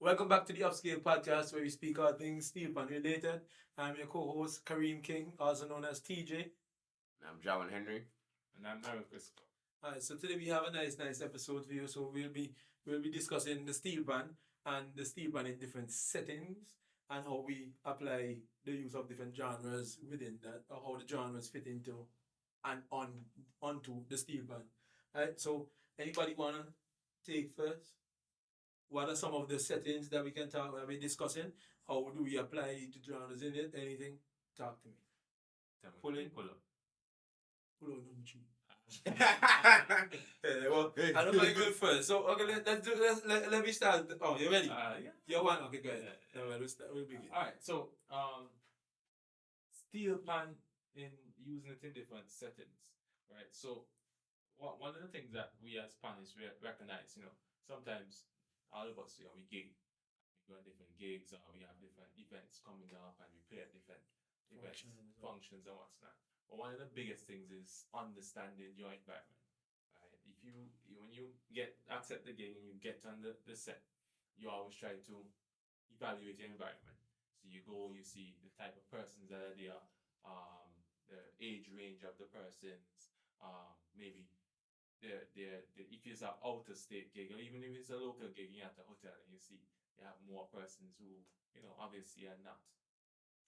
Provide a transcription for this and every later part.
Welcome back to the Upscale Podcast where we speak all things steel pan related. I'm your co-host Kareem King, also known as TJ. I'm Jawan Henry. And I'm Harold Crisco. Alright, so today we have a nice episode for you. So we'll be discussing the steel pan and the steel pan in different settings and how we apply the use of different genres within that, or how the genres fit into and onto the steel pan. Alright, so anybody wanna take first? What are some of the settings that we can talk? Are we discussing? How do we apply the genres in it? Anything? Talk to me. Pull in. Pull up. Pull on well, I don't mind going first. So okay, let me start. Oh, you ready? Yeah. You're one. Okay, go ahead. Yeah. We'll start. We'll begin. All right. So, steel pan in using it in different settings, right? So, one of the things that we as panists recognize, sometimes all of us, we gig, we go on different gigs, or we have different events coming up, and we play at different events, functions, and what's not. But one of the biggest things is understanding your environment. Right? If when you accept the gig and you get on the set, you always try to evaluate your environment. So you go, you see the type of persons that are there, the age range of the persons, maybe if it's an outer state gig, or even if it's a local gig, you're at a hotel and you see you have more persons who, obviously are not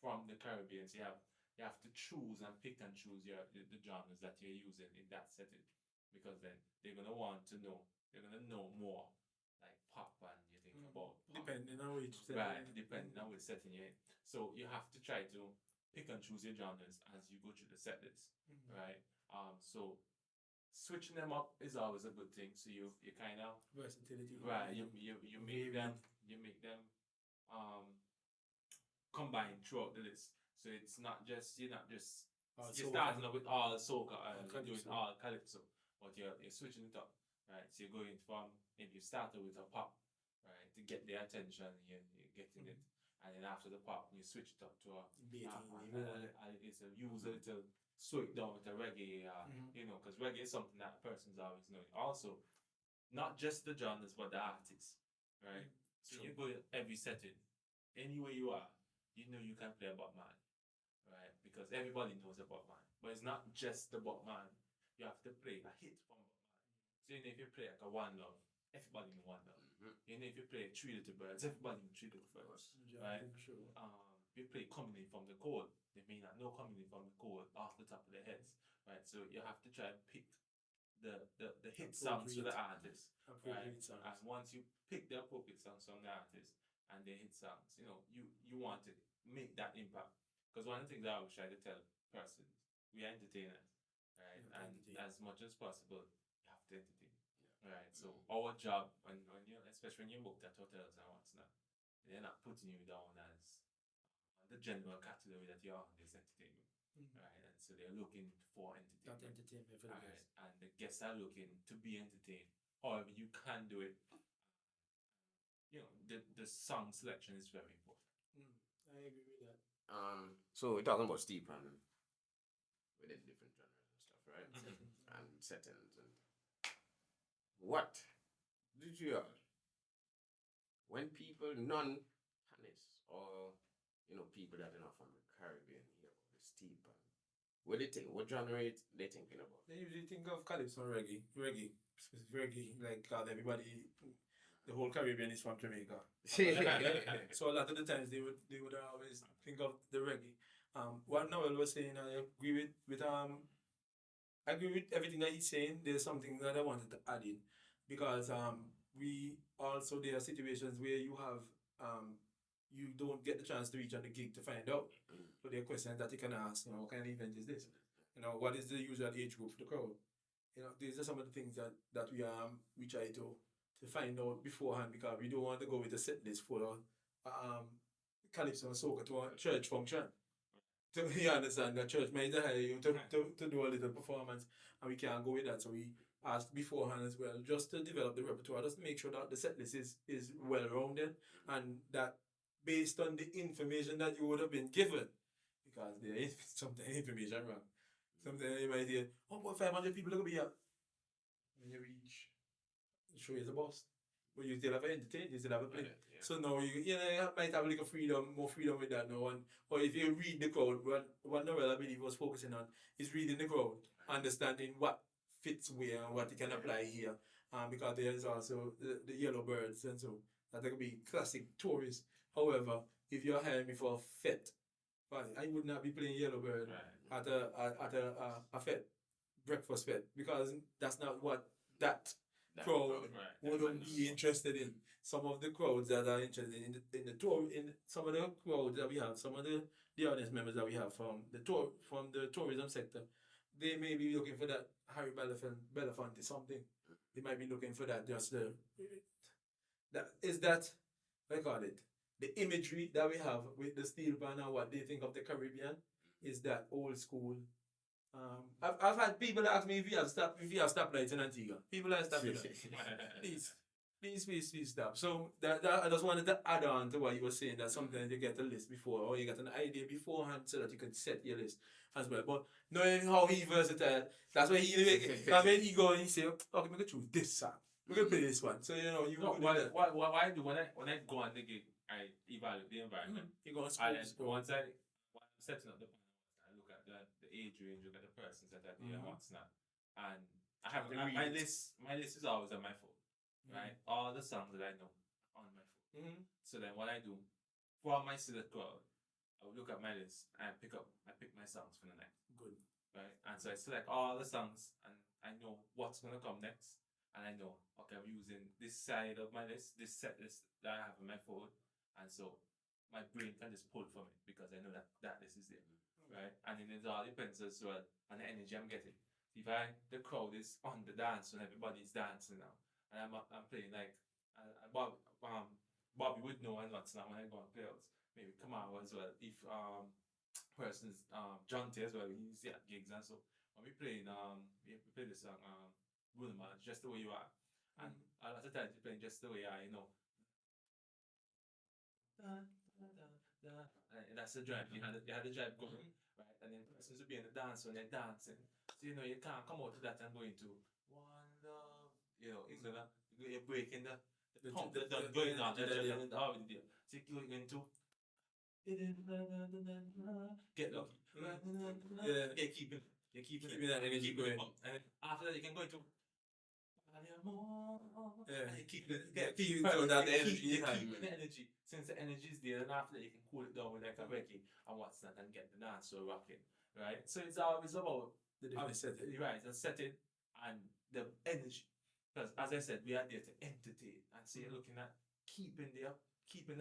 from the Caribbean. So you have to choose and pick and choose the genres that you're using in that setting, because then they're gonna want to know. They're gonna know more, like pop, and you think about pop. Depending on which setting. Right, depending on which setting you're in. So you have to try to pick and choose your genres as you go through the set list, right? So switching them up is always a good thing. So you kind of versatility. right. You make them combine throughout the list. So it's not just you're starting up with all soca and you're doing all calypso, but you're switching it up, right? So you're going from, maybe you started with a pop, right, to get their attention, you're getting it, and then after the pop you switch it up to a it's a use it to slow it down with a reggae, because reggae is something that a person's always knowing. Also, not just the genres but the artists, right? So you go in every setting, anywhere you are, you can play a Bob Marley, right? Because everybody knows a Bob Marley, but it's not just the Bob Marley. You have to play a hit from Bob Marley. So if you play like a One Love, everybody know One Love. If you play Three Little Birds, everybody know Three Little Birds, right? Sure. You play Coming In From The Cold, they may not know Coming In From The Cold off the top of their heads, right? So you have to try and pick the hit songs for the artist, right? And once you pick the appropriate songs from the artist and their hit songs, you want to make that impact. Because one of the things I always try to tell persons, we are entertainers, right? And as much as possible, you have to entertain, right? So our job, when especially when you're booked at hotels and what's not, they're not putting you down as the general category that you're on is entertainment, right? And so they're looking for entertainment. Not entertainment for the guests. And the guests are looking to be entertained. However, you can do it. The song selection is very important. I agree with that. So we're talking about steel pan within different genres and stuff, right? And settings and what did you when people non-panists or people that are not from the Caribbean hear about the steel pan, what do they think? What genre they thinking about? They usually think of calypso and reggae, like everybody. The whole Caribbean is from Jamaica. So a lot of the times they would always think of the reggae. What Noel was saying, I agree with everything that he's saying. There's something that I wanted to add in, because there are situations where you don't get the chance to reach on the gig to find out. So there are questions that you can ask. What kind of event is this? What is the usual age group for the crowd? These are some of the things that we try to find out beforehand, because we don't want to go with a set list for calypso and soca to a church function. You understand that church might hire you to do a little performance, and we can't go with that. So we ask beforehand as well, just to develop the repertoire, just to make sure that the set list is well rounded, and that based on the information that you would have been given, because there is sometimes information wrong. Sometimes you might hear, 500 people are going to be here. When you reach, show you the boss. but you still have to entertain, you still have to play. Yeah. So now you might have like a freedom, more freedom with that now. Or if you read the crowd, what Noel I believe was focusing on is reading the crowd, understanding what fits where and what you can apply here. Because there is also the yellow birds and so that could be classic tourists. However, if you're hiring me for a fet, well, I would not be playing yellow bird at a fet, breakfast fet, because that's not what that crowd wouldn't be interested in. Some of the crowds that are interested in the tour, in some of the crowds that we have, some of the audience members that we have from the tourism sector, they may be looking for that Harry Belafonte something. They might be looking for that that I call it, the imagery that we have with the steel pan and what they think of the Caribbean is that old school. I've had people ask me if you have stoplights in Antigua. People are stopping. Please stop. So that I just wanted to add on to what you were saying, that sometimes you get a list before, or you get an idea beforehand so that you can set your list as well. But knowing how he versatile, that's why when he go and he say, okay, we can choose this song. We can play this one. So you No, what I do when I go on the gig, I evaluate the environment. You go on Once I'm setting up the plan, I look at the age range, look at the persons that are there and what's not. And I have my list. My list is always on my phone. Right, all the songs that I know on my phone. So then what I do for my select crowd, I would look at my list and I pick my songs for the night. Good. Right, and so I select all the songs and I know what's gonna come next, and I know, okay, I'm using this side of my list, this set list that I have on my phone, and so my brain can just pull from it because I know that list is there. Right, and then it all depends as well on the energy I'm getting. If the crowd is on the dance and everybody's dancing now, and I'm playing like Bobby would know and what's not when I go on playouts. Maybe Kamau as well. If persons John T as well, he's at gigs and so when we play we play the song Bruno Mars, Just the Way You Are. And a lot of times we play Just the Way You Are, you know. And that's the drive. You had the drive going, right? And then persons will be in the dance when they're dancing. So you can't come out to that and go into one love. You're breaking the pump that's going on. So you go into get up. You're keeping that energy going. And after that you can go into keeping the energy. Since the energy is there, and after that you can cool it down with like a reggae and what's that and get the dance so rocking. Right? So it's always about the different setting. Right, the setting and the energy. Because as I said, we are there to entertain, and so you're looking at keeping the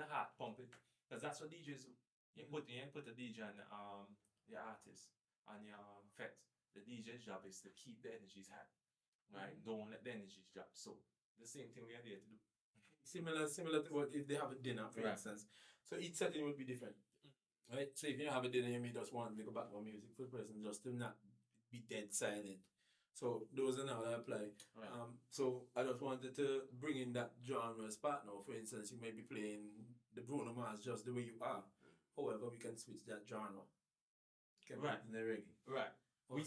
heart pumping. Because that's what DJs do. You put the DJ on the artist on your fet. The DJ's job is to keep the energies high, right? Don't let the energies drop. So the same thing we are there to do. Similar to what if they have a dinner, for instance. So each setting would be different, right? So if you have a dinner, you may just want to make a background music for the person just to not be dead silent. So those are now that apply. Right. So I just wanted to bring in that genre as partner. For instance, you may be playing the Bruno Mars Just the Way You Are. However, we can switch that genre. Right. In the reggae. Right. We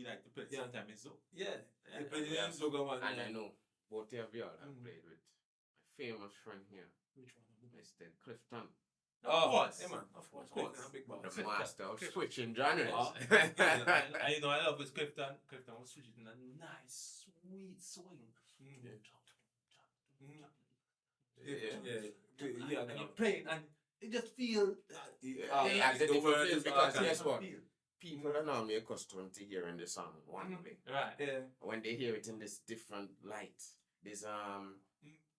like to play sometimes so. Yeah. And I know both of y'all have played with my famous friend here. Which one? Mr. Clifton. Of course. Yeah, man. Of course. Big boss. The master of switching genres. I love with Clifton. Clifton was switching in a nice, sweet swing. Yeah. And you're playing and you just feel because guess what? People are normally accustomed to hearing the song one way. Right. Yeah. When they hear it in this different light, there's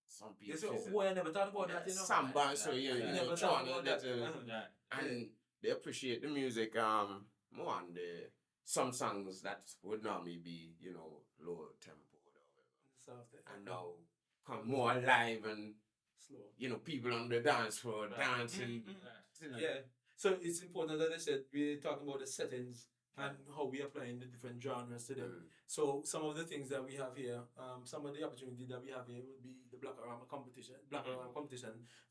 some people. I never thought about that, Samba, so you never thought about that. And they appreciate the music more on some songs that would normally be, low tempo or whatever. And now come more alive and slow. People on the dance floor dancing. Yeah. So it's important that I said we're talking about the settings and how we are applying the different genres to them. So some of the things that we have here, some of the opportunity that we have here would be the Black Arama competition,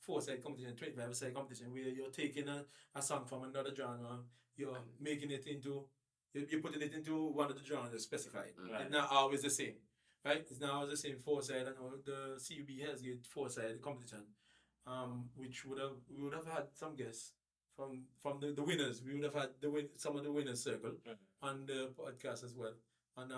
4-side competition, 25-side competition, where you're taking a song from another genre, you're making it into, you're putting it into one of the genres specified. It's not always the same. right? It's now the same four-side, and the CUB has a four-side competition, which we would have had some guests from the winners. We would have had some of the winners circle on the podcast as well, and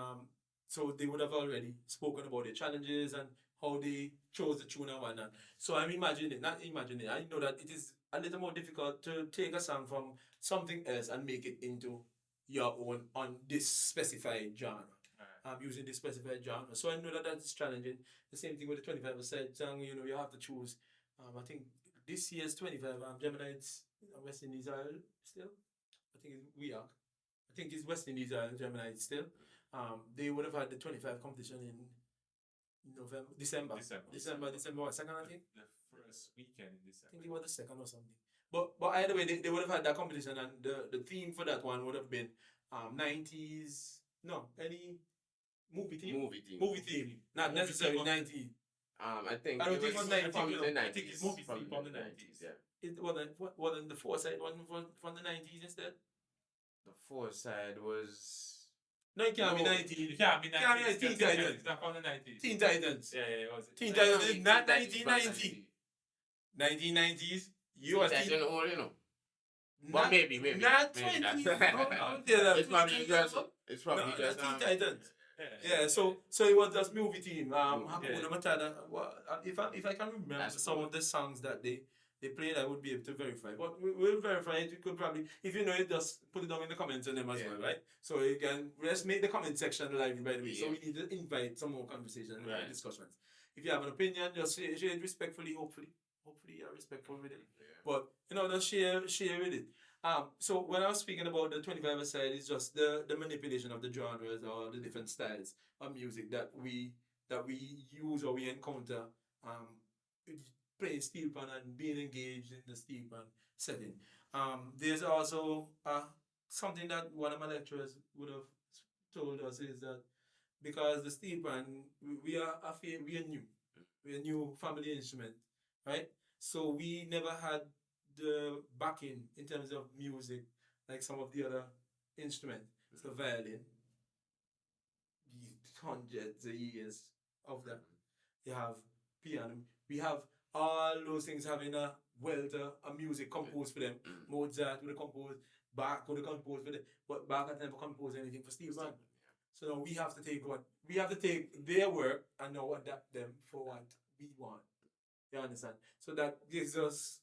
so they would have already spoken about their challenges and how they chose the tune and whatnot. So I'm imagining, not imagining, I know that it is a little more difficult to take a song from something else and make it into your own on this specified genre. Using this specified genre. So I know that that's challenging. The same thing with the 25% song, you have to choose. I think this year's 25, Gemini, it's West Indies Isle still. I think it's we are. I think it's West Indies Isle, Gemini still. They would have had the 25 competition in December, what, second, I think? The first weekend in December. I think it was the second or something. But either way, they would have had that competition, and the theme for that one would have been 90s, any movie theme? Movie theme. Not necessarily 90s. I think I don't think it was 90s. from the 90s. I think it's movie theme from the 90s. Yeah. It wasn't the foresight one from the 90s instead? The foresight was. No, it can't be 90s. It can't be 90s. Teen Titans. It's not from the 90s. Teen Titans. Yeah, it was. Teen Titans, not 1990. 1990s. You are Teen teen. Titans old, But maybe. Not maybe 20. that's- It's probably just. It's No, probably just. Teen Titans. Yeah. So it was just movie team. Hakuna Yeah. Matata. If I can remember That's some cool. of the songs that they played, I would be able to verify. But we'll verify it. We could probably, if you know it, just put it down in the comments on them as well, right? So you can let's make the comment section live, by the way. So we need to invite some more conversation and discussions. If you have an opinion, just share it respectfully. Hopefully you're respectful with it. Yeah. But just share with it. So when I was speaking about the 25 side, it's just the manipulation of the genres or the different styles of music that we use or we encounter playing steel pan and being engaged in the steel pan setting. There's also something that one of my lecturers would have told us is that because the steel pan we are a new family instrument, right? So we never had the backing in terms of music like some of the other instruments. So violin, hundreds of years of that. You have piano. We have all those things having a wealth of music composed for them. Mozart would have composed, Bach would have composed for them, but Bach had never composed anything for Steve Band. So now we have to take their work and now adapt them for what we want. You understand? So that gives us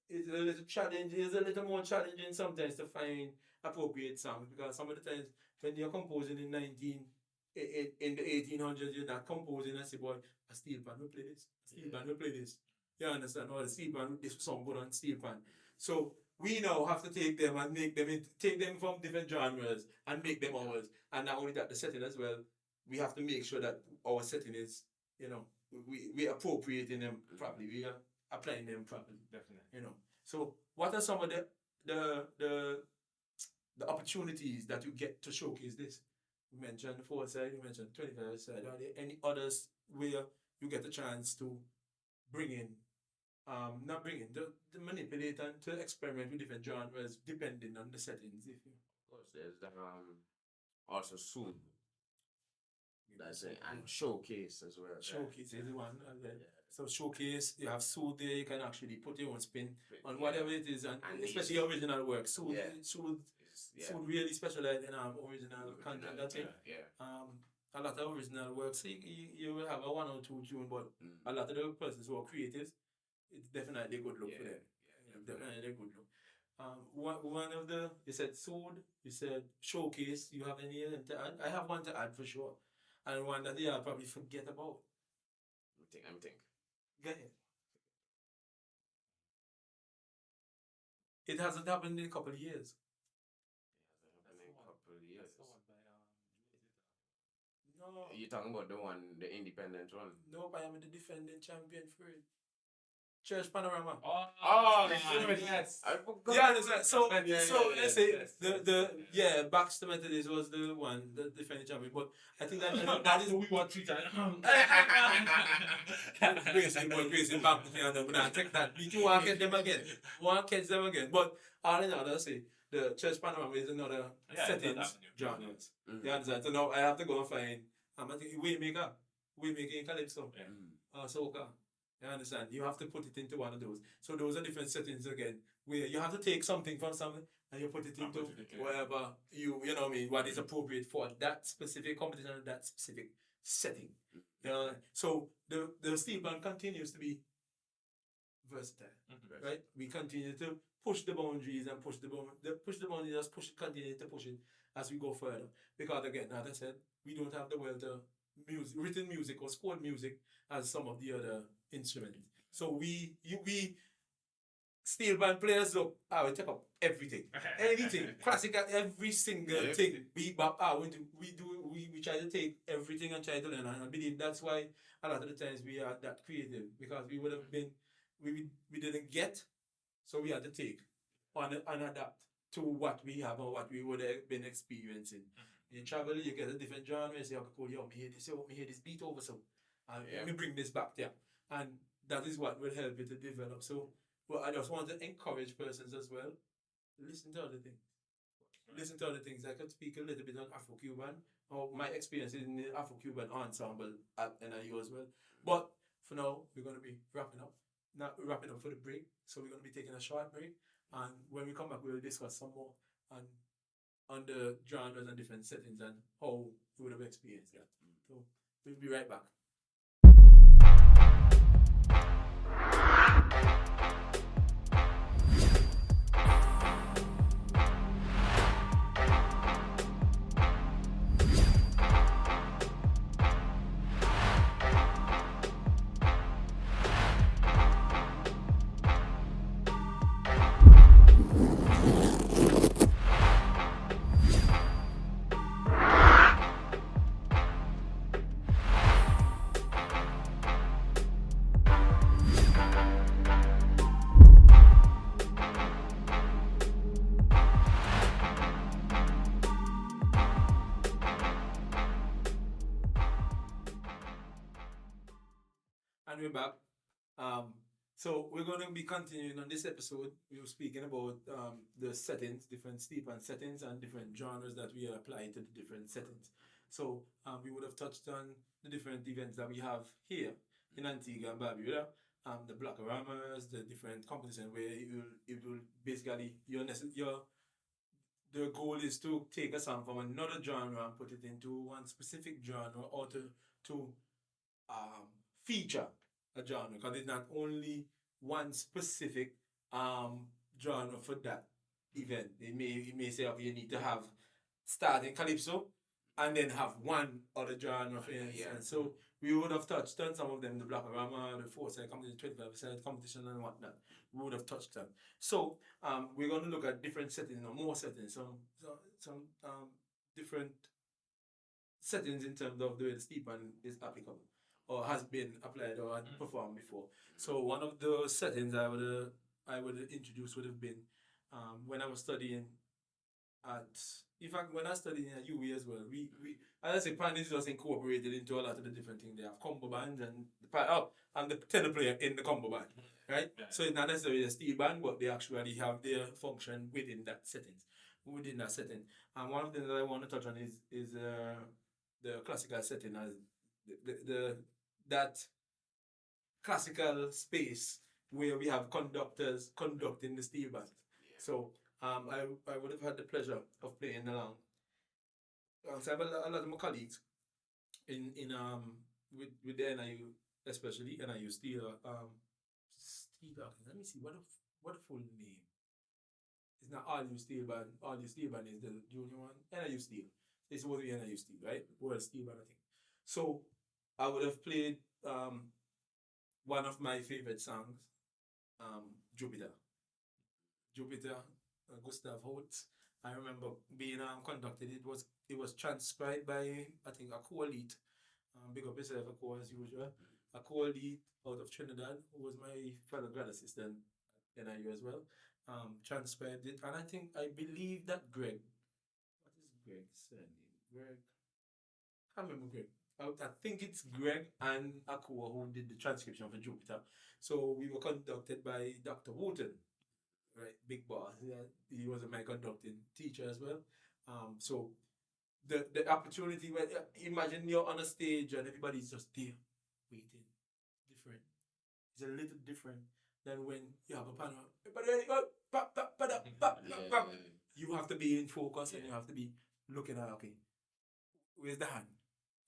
it's a little challenge. It's a little more challenging sometimes to find appropriate songs because some of the times when you're composing in the 1800s, you're not composing and say, boy, a steel pan will play this. A steel pan will play this. You understand? Or the steel pan, this song good on steel pan. So we now have to take them and take them from different genres and make them ours. And not only that, the setting as well. We have to make sure that our setting is, we appropriating them properly. We are applying them properly. Definitely. So what are some of the opportunities that you get to showcase this? You mentioned the 4 side, you mentioned 25 side. Are there any others where you get a chance to to manipulate and to experiment with different genres depending on the settings? Of course, there's the also soothe. That's it, and showcase as well. Showcase is the one. Yeah. So showcase, you have soothe there. You can actually put your own spin on whatever it is, and especially niche. original work. Soothe really specialize in original content. That's it. Yeah. A lot of original work. So you will have a 1 or 2 tune, but a lot of the persons who are creators, it's definitely a good look for them. Definitely a good look. One of the you said soothe, you said showcase. You have any to add? I have one to add for sure, and one that I'll probably forget about. I'm think. Go ahead. It hasn't happened in a couple of years. No. You're talking about the independent one? Nope, I am the defending champion for it. Church Panorama. Yes. I forgot. Yeah, understand. So let's say yes. Baxter Methodist was the one, the defending champion. But I think that is we want 3 times. Grayson back and then I take that. We do want to catch them again. But all in all, I say the Church Panorama is another settings genres. You understand? So now I have to go and find I think Waymaker. we're making calypso, soca. You understand? You have to put it into one of those. So those are different settings again, where you have to take something from something and you put it into wherever you know what I mean, what is appropriate for that specific competition, that specific setting. So the steel band continues to be versatile, right? We continue to push the boundaries and push the boundaries, just continue to push it as we go further. Because again, as I said, we don't have the wealth of written music or scored music as some of the other instruments. So we steel band players, look, I will take up everything, anything, classical, every single thing. Bebop, we try to take everything and try to learn. And I believe that's why a lot of the times we are that creative, because we would have been, we didn't get, so we had to take and adapt to what we have or what we would have been experiencing. You travel, you get a different genre, you say, okay, cool, yo, me hear this beat over, so let me bring this back there. And that is what will help you to develop. So, I just want to encourage persons as well, listen to other things. Listen to other things. I could speak a little bit on Afro-Cuban, or my experience in the Afro-Cuban ensemble at NIU as well. But for now, we're going to be wrapping up. Not wrapping up for the break. So we're going to be taking a short break. And when we come back, we'll discuss some more on the genres and different settings and how we would have experienced that. So we'll be right back. And we're back. So we're going to be continuing on this episode. We were speaking about the settings, different steep and settings, and different genres that we apply to the different settings. So we would have touched on the different events that we have here in Antigua and Barbuda, the Blackaramas, the different competitions where it will basically the goal is to take a song from another genre and put it into one specific genre, or to feature a genre, because it's not only one specific genre for that event. It may say, okay, you need to have starting calypso and then have one other genre for instance. So we would have touched on some of them, the Blackarama, the 4-side competition, 25% competition and whatnot. We would have touched them. So we're going to look at different settings, or more settings, some different settings in terms of the way the steep band is applicable or has been applied or performed before. So one of the settings I would introduce would have been when I was studying in fact, when I studied in UE as well, we as I say, Pan is just incorporated into a lot of the different things. They have combo bands and the tenor player in the combo band, right? So it's not necessarily a steel band, but they actually have their function within that setting. And one of the things that I want to touch on is the classical setting, as that classical space where we have conductors conducting the steel band. So I would have had the pleasure of playing along. So I have a lot of my colleagues in with the NIU, especially NIU Steel. Let me see what the full name. It's not All U Steel Band. All U Steel Band is the junior one. NIU Steel. It's supposed to be NIU Steel, right? World Steel Band, I think. So I would have played one of my favorite songs, Jupiter. Gustav Holst. I remember being conducted. It was transcribed by, I think, a co-elite. Big up yourself, a co as usual. A co-elite out of Trinidad, who was my fellow grad assistant at NIU as well. Transcribed it, and I believe that Greg. What is Greg's surname? Greg. I can't remember Greg. I think it's Greg and Akua who did the transcription for Jupiter. So we were conducted by Dr. Wooten. Right, big boss. Yeah, he was my conducting teacher as well. So the opportunity when imagine you're on a stage and everybody's just there waiting. Different. It's a little different than when you have a panel. Everybody, you have to be in focus and you have to be looking at, okay, where's the hand?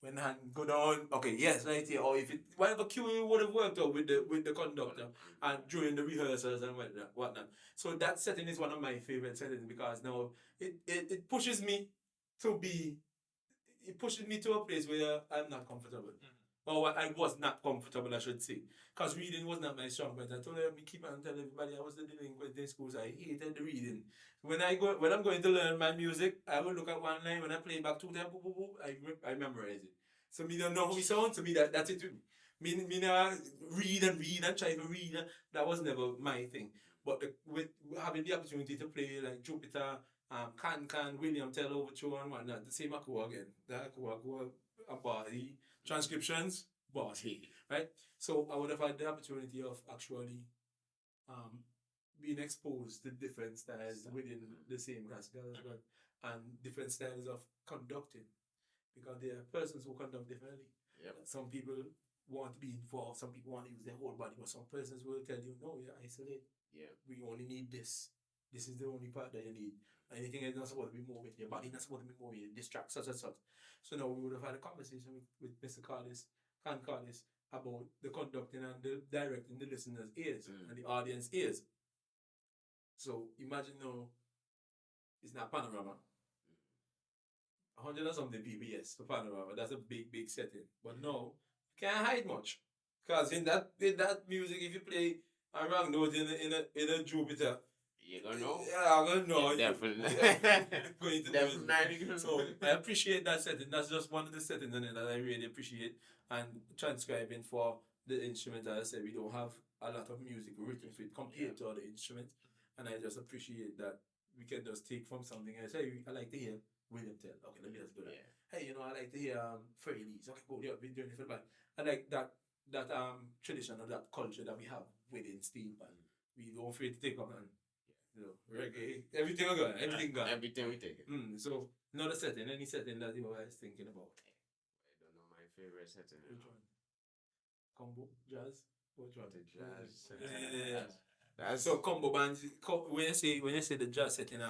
When the hand go down, okay, yes, right here. Or if it whatever cue you would have worked out with the conductor and during the rehearsals and whatnot. So that setting is one of my favorite settings because now it pushes me to be it pushes me to a place where I'm not comfortable. Or I was not comfortable, I should say. Because reading was not my strong point. I told me keep on telling everybody I was the delinquent in schools. I hated the reading. When I'm going to learn my music, I will look at one line. When I play back two times, I memorize it. So me don't know how it sounds. So me that's it. Me now read and try to read. That was never my thing. But with having the opportunity to play like Jupiter, Can, William Tell Overture and whatnot, the same Akua again. The Akua about the transcriptions, boss, right? So I would have had the opportunity of actually being exposed to different styles within the same classical as well, and different styles of conducting, because there are persons who conduct differently. Yep. Some people want to be involved, some people want to use their whole body, but some persons will tell you, no, you're isolated. Yeah. We only need this. This is the only part that you need. Anything else not supposed to be moving. Your body not supposed to be moving. Distract, such and such. So now we would have had a conversation with Mr. Carlis, about the conducting and the directing the listeners' ears and the audience ears. So imagine now, it's not panorama. 100 and something people, yes, for panorama. That's a big setting. But no, you can't hide much. Because in that music, if you play a wrong note in a Jupiter, you're gonna know. Yeah, I'm gonna know. Yeah, definitely. Going to definitely. So I appreciate that setting. That's just one of the settings in it that I really appreciate. And transcribing for the instrument, as I said, we don't have a lot of music written for it compared to other instruments. And I just appreciate that we can just take from something else. Hey, I like to hear William Tell. Okay, let me just do that. Yeah. Hey, I like to hear Freddie Lee's. Okay, cool. Yeah, we're doing it for the band. I like that tradition or that culture that we have within steel band. We don't afraid to take up and reggae, everything we got, everything got. Everything we take. So another setting, any setting that you were thinking about. I don't know my favorite setting. Which one? Combo, jazz. Which one? The jazz. Yeah. That's So combo bands. When you say the jazz setting,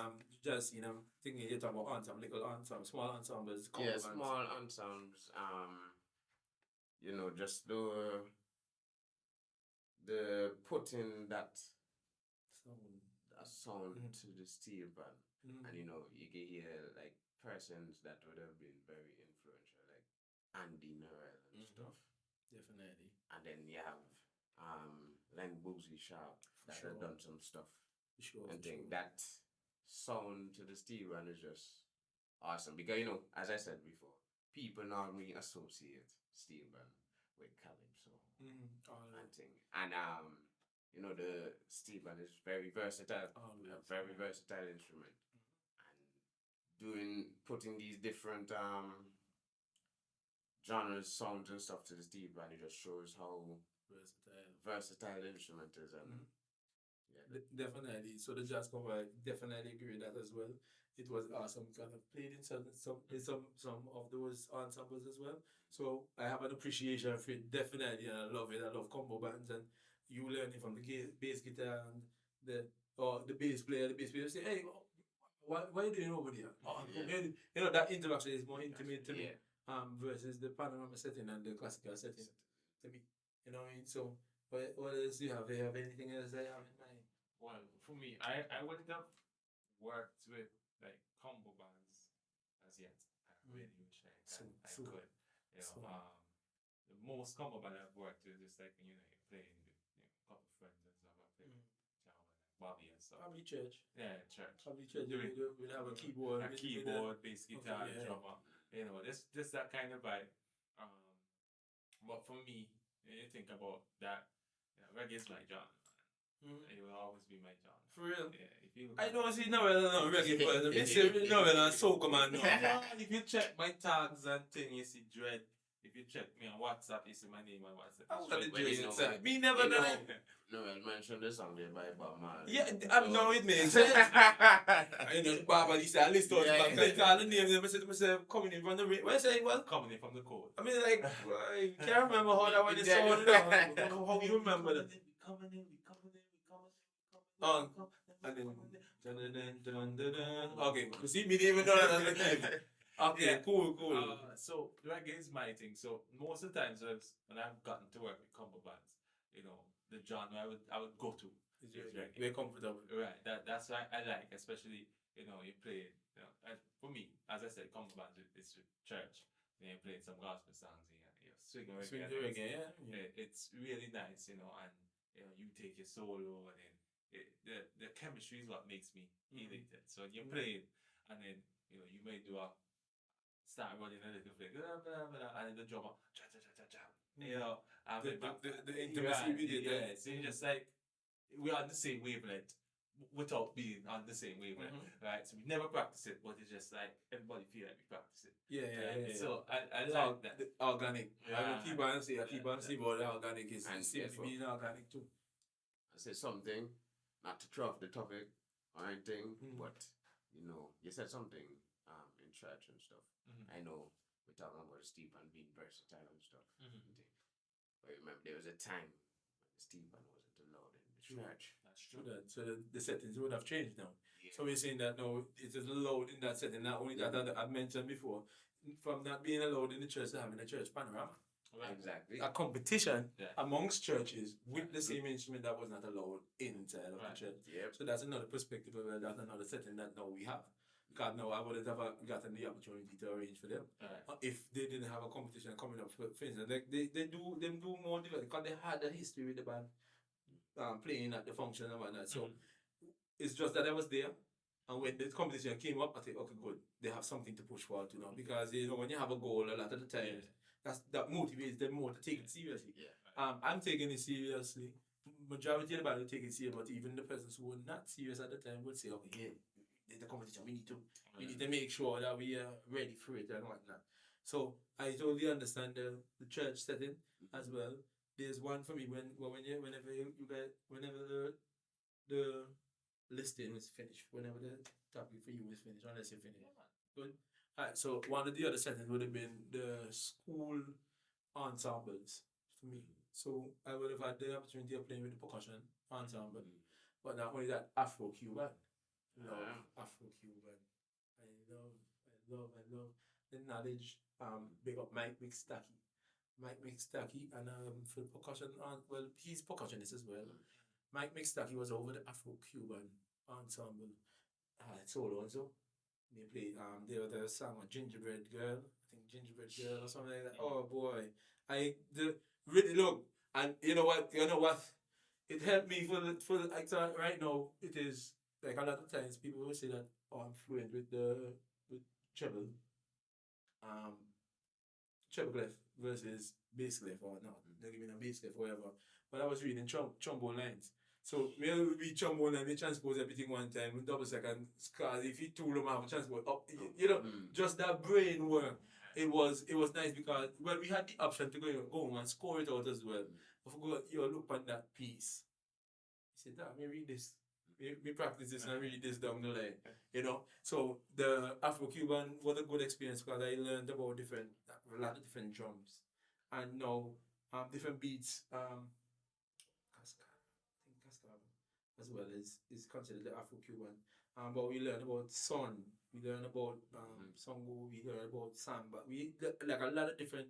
jazz, thinking you're talking about ensemble, little ensemble, small ensembles. Combo bands. small ensembles. Just the putting that sound to the steel band, and you can hear like persons that would have been very influential, like Andy Narell and stuff. Definitely. And then you have Len Boozy Sharp that have done some stuff. And think that sound to the steel band is just awesome because as I said before, people normally associate steel band with calypso and thing. And the steel band is very versatile, a very versatile instrument. And putting these different genres, sounds and stuff to the steel band, it just shows how versatile the instrument is. And definitely. So the jazz cover, I definitely agree with that as well. It was awesome. Kind of played in some of those ensembles as well. So I have an appreciation for it, definitely, and I love it. I love combo bands, and you learning from the bass guitar and the bass player. The bass player say, "Hey, what are you doing over there?" That interaction is more intimate to me, versus the panorama setting and the classical setting to me. You know what I mean? So, what else do you have? Do you have anything else I have in mind? Well, for me, I wouldn't have worked with like combo bands as yet. I really wish I could. The most combo band I've worked with is like you're playing with a couple of friends and stuff. I play Bobby and stuff. Probably church. Yeah, church. Probably church. We'll have a keyboard. Bass guitar, drummer. This that kind of vibe. But for me, you think about that. Reggae is my genre. It will always be my genre. For real? Yeah. I don't see no reggae, but no soca man. No. If you check my tags and thing, you see Dread, if you check me on WhatsApp, you see my name on WhatsApp. I want to Well, do you know, it. Me never you done know, it. no, I mentioned this song there by Bob Marley. Yeah, I know it makes sense. You know, Baba Lisa, I list those Yeah. back. Like, all the names, I said to myself, coming in from the rain. When I say, well, Coming in from the cold. I mean, like, I can't remember how that when it's Yeah. sounded. I don't know how you remember that. Coming in. And then, okay, you see, me didn't even know that at the time. Okay, Yeah. cool. So reggae is my thing. So most of the times when I've gotten to work with combo bands, you know, the genre I would go to is reggae. We're comfortable. Right. That's why I like, especially, you know, you play, you know, for me, as I said, combo bands is with church. Then you're playing some gospel songs and you're swinging reggae. Swing the reggae, yeah. It's really nice, you know, and you know, you take your solo and then the chemistry is what makes me elated. So when you're playing and then, you know, you may do start running a little bit, and then the drummer, cha. You know, The intimacy with it. Yeah, so you're just like, we're on the same wavelength without being on the same wavelength, right? So we never practice it, but it's just like everybody feel like we practice it. Yeah. So I It's like that. organic. Yeah. I keep on saying about the organic is And seems guess to be organic too. I said something, not to throw off the topic or anything, Mm. but you know, you said something in church and stuff. I know we're talking about Stephen being versatile and stuff. But remember, there was a time when Stephen wasn't allowed in the church. That's So true. so the settings would have changed now. Yeah. So we're saying that now it is allowed in that setting. Not only that I mentioned before, from not being allowed in the church to having a church panorama. Right. Exactly. A competition Yeah. amongst churches with the same instrument that was not allowed inside of the Right. church. Yep. So that's another perspective of it, that's another setting that now we have. Because now I wouldn't have gotten the opportunity to arrange for them. Right. If they didn't have a competition coming up, for instance, like they do more development because they had a history with the band playing at the function and whatnot. So it's just that I was there, and when the competition came up, I think, okay, good, they have something to push forward to now because you know when you have a goal, a lot of the time that motivates them more to take it seriously. Yeah. I'm taking it seriously. Majority of the band will take it seriously, but even the persons who were not serious at the time would say, okay, yeah, the competition, we need to make sure that we are ready for it and whatnot. So I totally understand the church setting as well. There's one for me whenever the listing is finished, whenever the topic for you is finished, unless you're finished. Good. Alright, so one of the other settings would have been the school ensembles for me. So I would have had the opportunity of playing with the percussion ensemble. But not only that, Afro-Cuban. Afro-Cuban. I love the knowledge. Big up Mike McStacky. And for the percussion, well, he's percussionist as well. Mike McStacky was over the Afro-Cuban ensemble. Solo and so. They played they were the song of Gingerbread Girl. I think Gingerbread Girl or something like that. Oh boy. Really look, and you know what? It helped me for the actor right now. It is like a lot of times people will say that I'm fluent with treble. Treble clef versus bass clef or not. They're giving a bass clef or whatever. But I was reading trombone lines. So we'll read trombone line, we transpose everything one time with double second. Cause if you tool them out, transpose up, you know, just that brain work. It was nice because we had the option to go home and score it out as well. I forgot you look at that piece. He said, let me read this. We practice this and read this down the line. You know? So the Afro-Cuban was a good experience because I learned about a lot of different drums. And now different beats. Cascade as well is considered the Afro-Cuban. But we learn about Son, we learn about Songo, we learn about Samba. We like a lot of different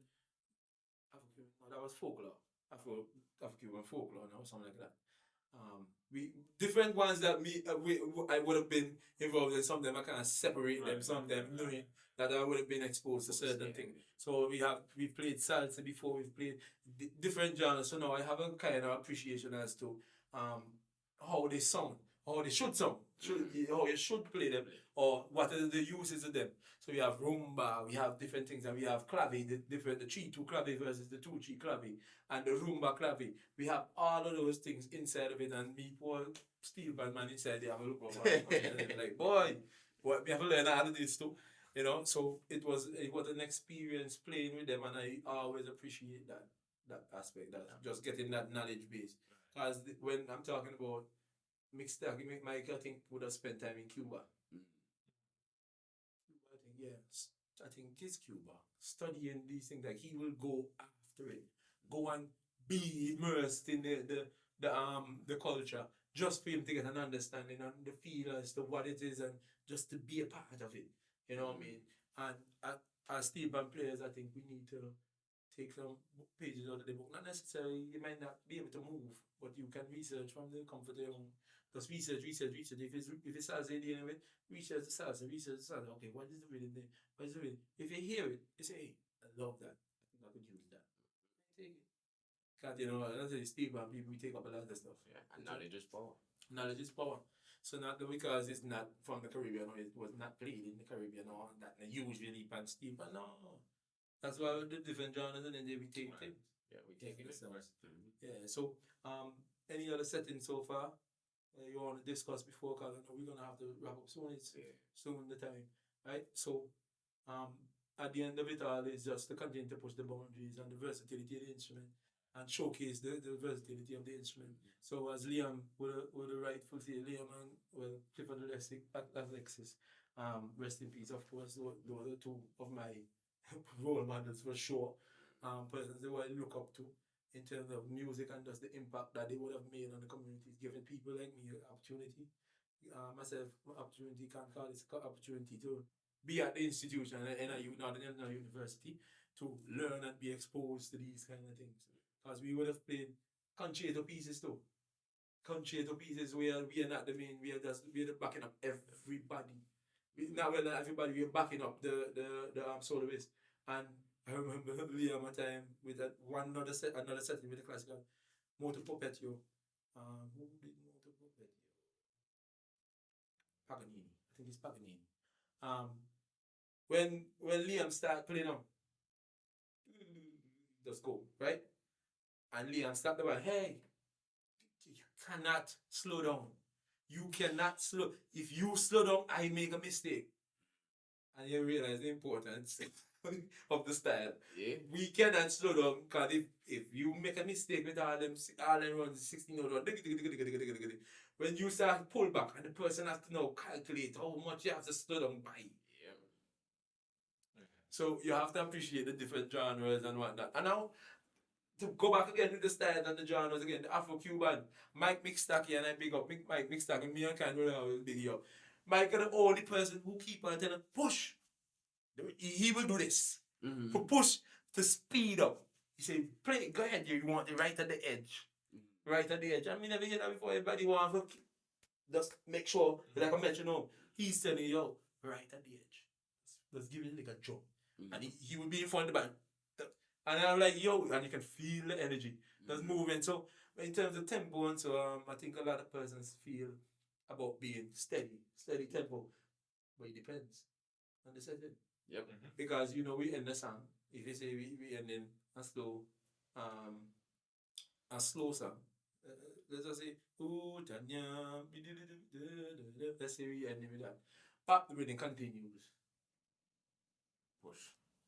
Afro-Cuban. No, that was folklore. Afro-Cuban folklore, or something like that. We different ones that I would have been involved in. Some of them I kind of separate them. Some of them knowing that I would have been exposed to certain things. So we've played salsa before. We've played different genres. So now I have a kind of appreciation as to how they sound, how they should sound, how you should play them, or what are the uses of them. So we have rumba, we have different things, and we have clave, the 3/2 clave versus the 2/3 clave, and the rumba clave. We have all of those things inside of it, and me, poor steel band man inside there, have a look over like, boy, we have to learn all of this too. You know, so it was an experience playing with them, and I always appreciate that aspect, that just getting that knowledge base. Because when I'm talking about mixed tag, Mike, I think would have spent time in Cuba. Cuba, I think, yes. I think it's Cuba. Studying these things, like he will go after it, go and be immersed in the culture, just for him to get an understanding and the feel as to what it is, and just to be a part of it. You know what I mean? And as steel band players, I think we need to take some pages out of the book. Not necessarily, you might not be able to move, but you can research from the comfort of your home. Just research. If it's salsa dealing with, research the salsa. Okay, what is the rhythm there? What is the rhythm? If you hear it, you say, hey, I love that. I think I could use that. Take it. Because, you know, that's the Steve and people, we take up a lot of stuff. Yeah, and knowledge is power. Knowledge is power. So not because it's not from the Caribbean, or it was not played in the Caribbean, or that usually pan Steve, but no. That's why the different genres, and then we take things. Yeah, we take it. Yeah. So any other settings so far you want to discuss before? Because I know we're gonna have to wrap up soon. It's soon the time, right? So at the end of it all is just to continue to push the boundaries and the versatility of the instrument, and showcase the versatility of the instrument. So as Liam would rightfully say, Liam and Clifford Alexis, rest in peace. Of course, those are two of my role models for sure. Persons who I look up to in terms of music and just the impact that they would have made on the communities, giving people like me an opportunity. Myself, opportunity, can't call it opportunity to be at the institution in a university, to learn and be exposed to these kind of things. Because we would have played concerto pieces too. Concerto pieces where we are not the main, we're backing up everybody. We're not everybody, we're backing up the soloist. And I remember Liam one time with another setting with the classical Moto Puppetio. Who did Moto Puppetio? Paganini. I think it's Paganini. When Liam started playing up, just go, right? And Liam stopped the band. Hey, you cannot slow down. You cannot slow. If you slow down, I make a mistake. And you realize the importance of the style. Yeah. We cannot slow down, because if you make a mistake with all them runs, 16 note run, when you start pull back, and the person has to now calculate how much you have to slow down by. Yeah. So you have to appreciate the different genres and whatnot. And now, to go back again with the style and the genres again, the Afro-Cuban, Mike Mixtacky, and I big up Mike Mixtacky, me and Ken will always big you up. Mike is the only person who keep on telling push. He will do this. Mm-hmm. For push, to speed up. He say, play, go ahead, you want it right at the edge. Mm-hmm. Right at the edge. I mean, never hear that before. Everybody wants to just make sure, like I mentioned, he's telling you, yo, right at the edge. Just give it like a jump. Mm-hmm. And he will be in front of the band. And I'm like, yo, and you can feel the energy. That's moving. So, in terms of tempo, and so I think a lot of persons feel about being steady tempo. But it depends on the setting. Yep. Mm-hmm. Because, we end the song. If you say we end in a slow song. Let's just say, ooh, Tanya, let's say we end with that. Pop, the rhythm continues.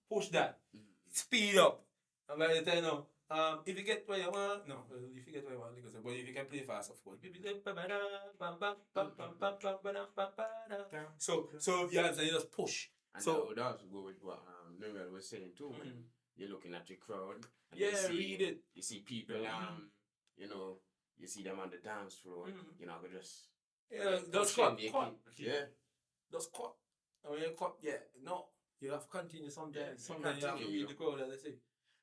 Push that. Mm-hmm. Speed up. And by the time now, if you get where you want, if you get where you want, but if you can play fast, of course. So yeah, so you just push. And so I would also go with what Noel was saying too. When you're looking at the crowd, and read it. You see people, you see them on the dance floor. Just cut. Yeah. Just cut. And when you cut, you have to continue sometimes. Sometimes you have to read the crowd, as I say.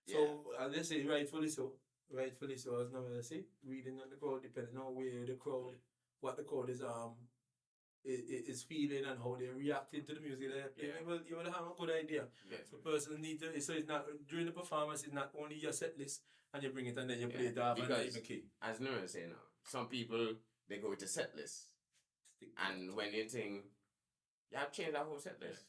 So, as I say, rightfully so, as Noel say, reading on the crowd, depending on where the crowd, what the crowd is feeling and how they're reacting to the music. You will have a good idea. Yeah. So, person need to. So it's not during the performance. It's not only your set list and you bring it and then you play it off. Because, and as Noel say now, some people they go with a set list, and when you think you have to change that whole set list.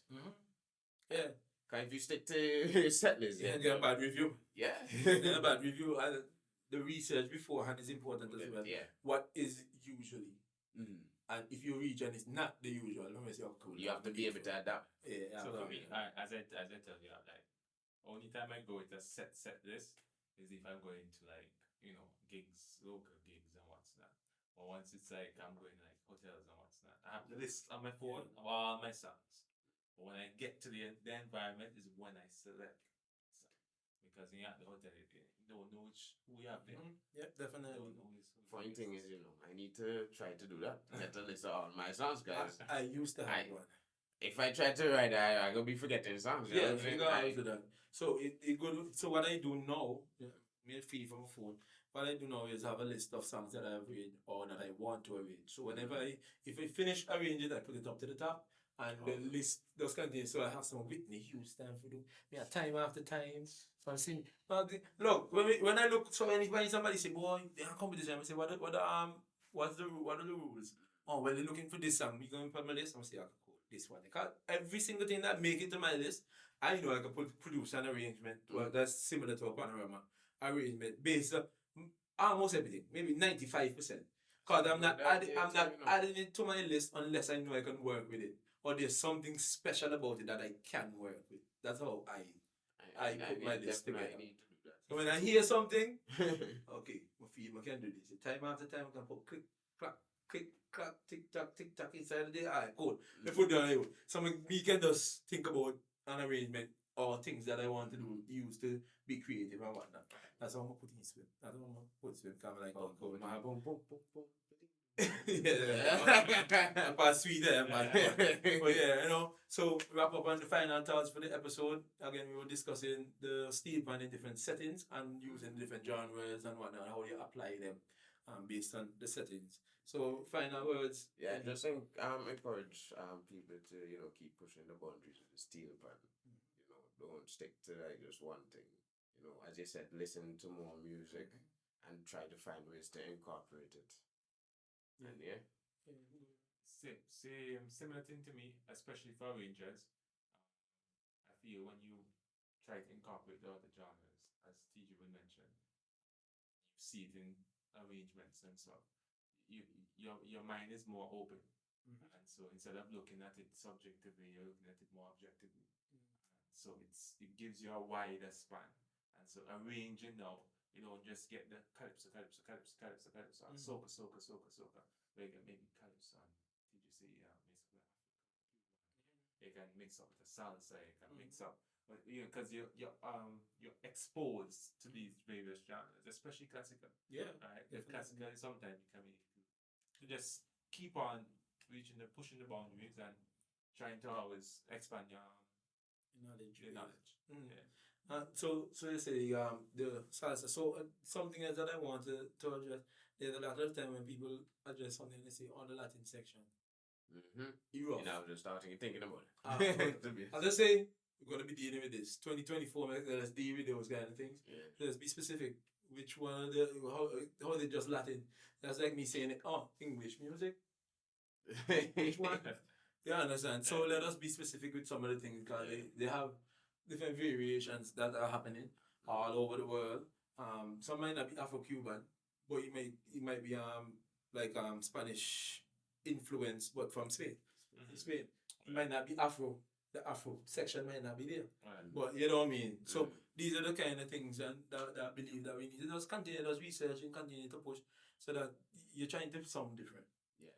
Yeah. Because if you stick to your set list, you get a bad review. Yeah. A bad review. And the research beforehand is important as well. Yeah. What is usually And if you reach and it's not the usual, let me say, oh, cool. You have to be able to adapt. Yeah. So for me, as I tell you, like only time I go with a set list is if I'm going to like gigs, local gigs and what's not. Or once it's like I'm going like hotels and what's not. I have the list on my phone of all my songs. But when I get to the environment is when I select. Because when you're at the hotel, you don't know who you have there. Yep, definitely. Don't know Funny thing is, I need to try to do that. Get a list of all my songs, guys. I used to have one. If I try to write, I'm gonna be forgetting songs. Yeah, you you gotta do that. So it good. So what I do now, me feed from my phone. What I do now is have a list of songs that I've read or that I want to arrange. So whenever if I finish arranging, I put it up to the top. And the list does continue. So I have some Whitney Houston for do. Me time after time. So I see. Look, when I look, so when somebody say, boy, they are competition, I say, what are the rules? Oh, well, they're looking for this song. We going to put my list. I say, okay, cool, this one. Because every single thing that make it to my list, I know I can produce an arrangement. Well, that's similar to a panorama arrangement based on almost everything, maybe 95%. Because I'm not adding it to my list unless I know I can work with it. Or there's something special about it that I can work with. That's how I put my list together. So when I hear something, okay, I can do this. Time after time, I can put click, clack, tick tock inside the day. Alright, cool. Let's put down here. So we can just think about an arrangement or things that I want to do, use to be creative and whatnot. That's how I'm going to put in swim. That's how I'm going to put swim. Kind of like, boom, boom, boom. Yeah, about sweet there, man. But yeah, so wrap up on the final thoughts for the episode. Again, we were discussing the steel pan in different settings and using different genres and whatnot, how you apply them based on the settings. So final words. Yeah, just encourage people to keep pushing the boundaries of the steel pan. Don't stick to like just one thing. As you said, listen to more music and try to find ways to incorporate it. And similar thing to me, especially for arrangers. I feel when you try to incorporate the other genres, as TJ would mention, you see it in arrangements and stuff. Your mind is more open, and so instead of looking at it subjectively, you're looking at it more objectively. So it gives you a wider span, and so arranging now. You don't just get the calypso, and soca. Where you can maybe calypso and TGC, you can mix up with the salsa, you can mix up, but because you're exposed to these various genres, especially classical. Yeah, right. Because classical sometimes you can just keep on pushing the boundaries and trying to always expand your knowledge. Yeah. So you say the salsa. So something else that I want to address. There's a lot of time when people address something, they say on the Latin section. You're just starting thinking about it. As I say, we're gonna be dealing with this 2024. Let's deal with those kind of things. Yeah. Let's be specific. Which one of the how is it just Latin? That's like me saying English music. Which one? You understand? So let us be specific with some of the things because they have different variations that are happening all over the world. Some might not be Afro-Cuban, but it might be Spanish influence, but from Spain. Spain. It might not be Afro. The Afro section might not be there. But you know what I mean? So these are the kind of things that I believe that we need to just continue to research and continue to push so that you're trying to sound different.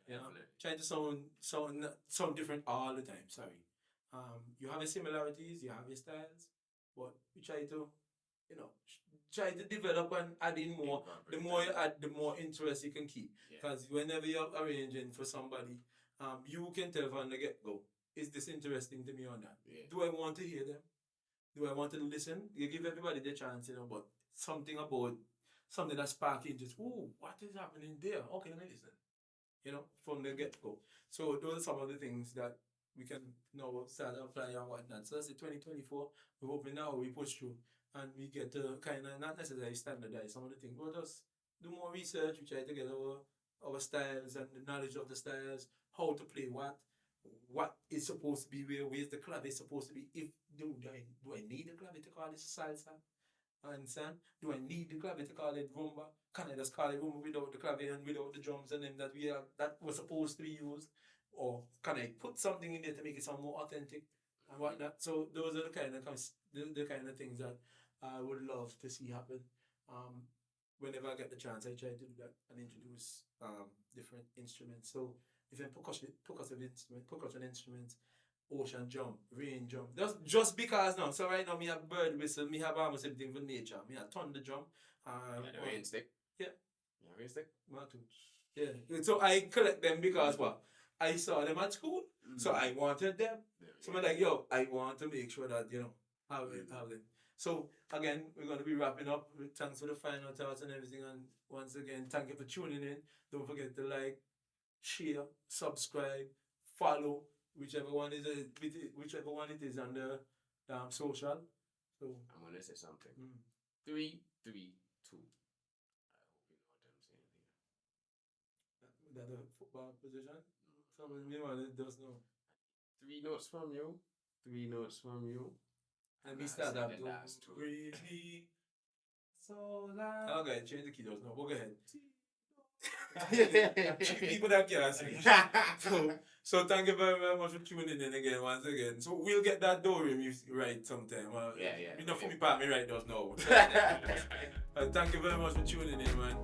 Yeah. Trying to sound different all the time. Sorry. You have your similarities, you have your styles, but you try to, try to develop and add in more. The more you add, the more interest you can keep. Because whenever you're arranging for somebody, you can tell from the get-go, is this interesting to me or not? Yeah. Do I want to hear them? Do I want to listen? You give everybody the chance, but something that sparks interest. Ooh, what is happening there? Okay, let me listen. From the get-go. So those are some of the things that we can now start applying and whatnot. So that's the 2024. We're hoping now we push through and we get to kind of not necessarily standardize some of the things, but just do more research. We try to get our styles and the knowledge of the styles, how to play what is supposed to be where's the clave supposed to be. If do I need a clave to call this salsa? Understand? Do I need the clave to call it rumba? Can I just call it rumba without the clave and without the drums and them that was supposed to be used? Or can I put something in there to make it sound more authentic and whatnot? So those are the kind of things that I would love to see happen. Whenever I get the chance, I try to do that and introduce different instruments. So different percussion instruments, ocean jump, rain jump. Just because now. So right now me have bird whistle, me have almost everything for nature. Me have thunder jump. The rain stick. Yeah. Yeah, rain stick. One, two. Yeah. So I collect them because what? I saw them at school. So I wanted them. So I'm like, yo, I want to make sure that, have them. So again, we're going to be wrapping up. Thanks for the final thoughts and everything. And once again, thank you for tuning in. Don't forget to like, share, subscribe, follow, whichever one it is on the social. So I'm gonna say something. 3, 3, 2. I hope you know what I'm saying here. That a football position? Someone does know. 3 notes from you. 3 notes from you. And we start up the last 2. Really so loud. Okay, change the key does no. Go ahead. People that can't sing. So thank you very, very much for tuning in again once again. So we'll get that door right sometime. Yeah. You know, for me, part me right does know. Thank you very much for tuning in, man.